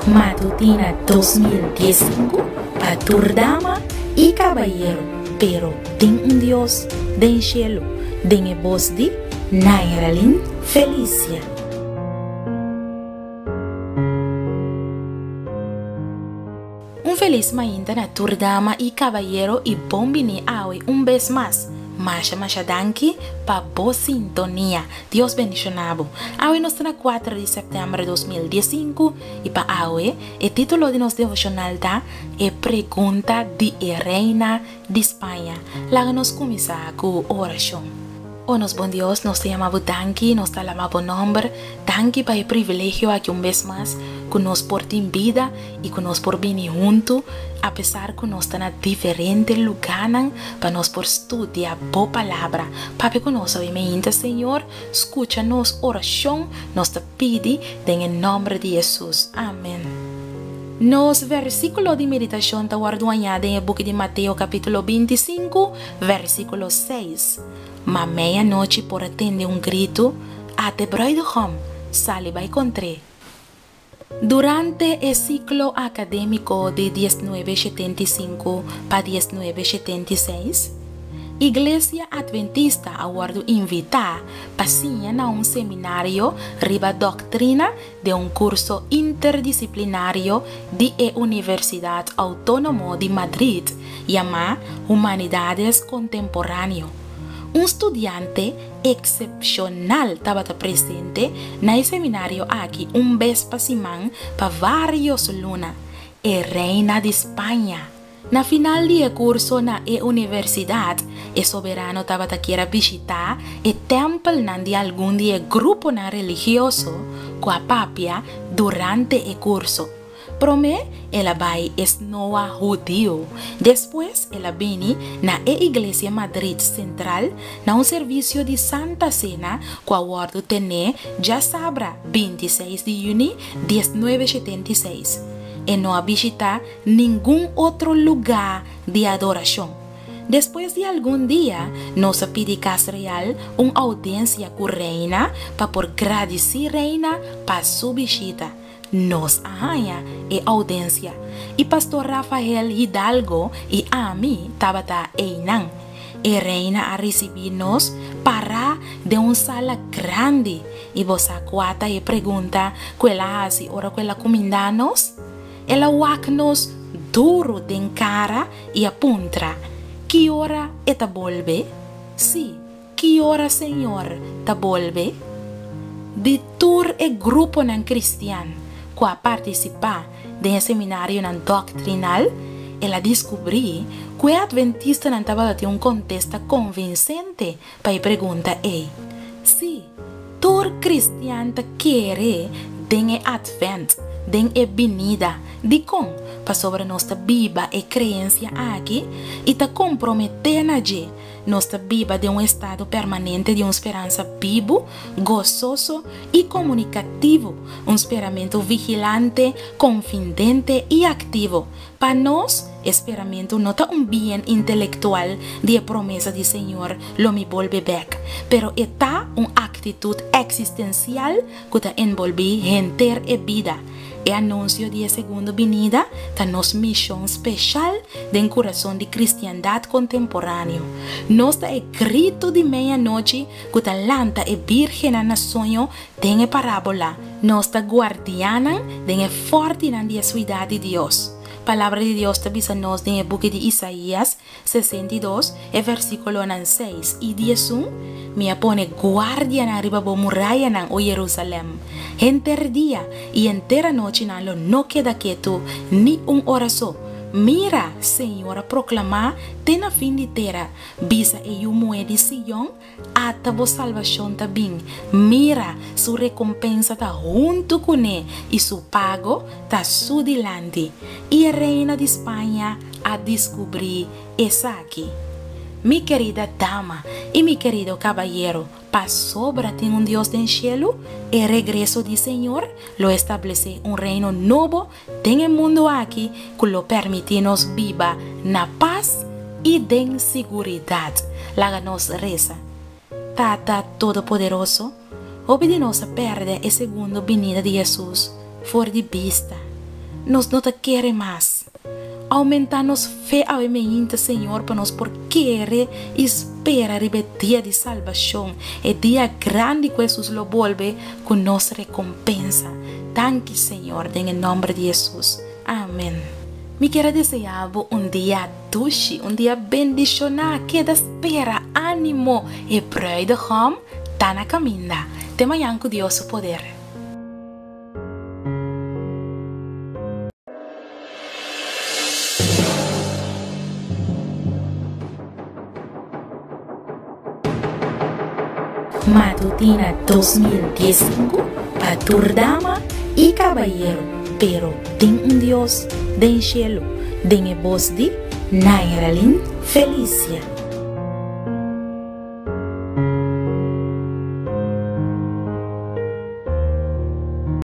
Matutina 2015 para Turdama y Caballero, pero ten un Dios del cielo, den voz de Nairalin Felicia. Un feliz mañana na Turdama y Caballero y bombini awe un vez más. Masha danki pa boa sintonia. Dios bendicionado. Awe nos na 4 de setembro de 2015 e pa awe o título de nos devocional da é Pergunta de Reina de Espanha. Lá nos começar com oração. Oh, nos bom Deus, nos te amamos danki, nos te amamos nombre, danki para o privilégio aqui um vez mais, que nos por em vida e que nos por vir junto, a pesar que nos está na diferente lugar, para nos por estudar boa palavra, para que nós obviamente, Senhor, escuta nos oração, nos te pede, em nome de Jesus. Amém. Nos versículos de meditação está guardado em book de Mateus capítulo 25, versículo 6. Mas meia-noite por atender um grito, até bruidegom sale vai encontrar. Durante o ciclo acadêmico de 1975 para 1976, a Igreja Adventista aguardou invitar para a seminário riba doutrina de curso interdisciplinário de Universidade Autônoma de Madrid, chamado Humanidades Contemporâneas. Estudante excepcional estava presente no seminário aqui vez por semana para vários lunas. Reina de Espanha. Na final do curso na universidade, o soberano estava a visitar o templo de algum grupo religioso com a papia durante o curso. Promé, ela vai esnoa judío. Depois, ela vem na Igreja Madrid Central, na serviço de Santa Cena, com a guarda tené já sabra 26 de junho de 1976. E não visita nenhum outro lugar de adoração. Depois de algum dia, nós pedimos Casa Real uma audiência com a reina para por agradecer a reina para sua visita. Nos arranha e audiência. E pastor Rafael Hidalgo e a mim estava einan. E reina a receber-nos para de uma sala grande. E você quata e pergunta que ela hace ora que ela comenda-nos. Ela wak-nos duro de cara e apunta. Que hora eta volve? Sim, que hora, Senhor, ta volve? De tur e grupo nan cristiano. Com a participar de seminário doctrinal, ela descobriu que o adventista não estava dando contesta convincente para a pergunta se todo cristiano quer den advent, den venida de com para sobre nossa Bíblia e crença aqui e ta comprometer na nossa Bíblia de estado permanente de esperança vivo, gozoso e comunicativo, esperamento vigilante, confidente e ativo. Para nós, esperamento não é bem intelectual de promessa de Senhor, lo me volve back, pero está uma atitude existencial que te envolve gente e vida. E anúncio de segunda venida da nossa missão especial de coração de cristiandade contemporânea. Nosso grito de meia-noite que ta lanta e virgem na sonho tem a parábola. Nossa guardiana tem forte na cidade de Deus. Palavra de Deus te avisa nos em o book de Isaías 62, versículo 6 e 11. Me pone guardia na riba bo muralla na o Jerusalém. Enter dia e entera noite na lo no queda quieto ni hora só. Mira, Senhora, proclamar tena fim de terra, bisa e moe de Sion, ata bo salvação ta bem. Mira, sua recompensa ta junto com ele e su pago ta su dilante. E a reina de Espanha a descobrir essa aqui. Mi querida dama e mi querido caballero, para sobra tem Deus do cielo, e regresso do Senhor lo establece reino novo tem o mundo aqui que lo permite nos viva na paz e de seguridade. Laga nos reza. Tata Todo-Poderoso, obedenosa perde a segunda venida de Jesus, for de vista. nos no te quiere más. Aumentanos fe a mente, Señor, para nos por querer esperar el día de salvación, el día grande que Jesús lo vuelve con nos recompensa. Danke, Señor, en el nombre de Jesús. Amén. Me quiero desear un día dulce, un día bendicionado, que espera, ánimo y bruidegom tana caminda. Te mañana con Dios su poder. Matutina 2015 para dama y caballero, pero ten un Dios del cielo, den voz de Nairalyn Felicia.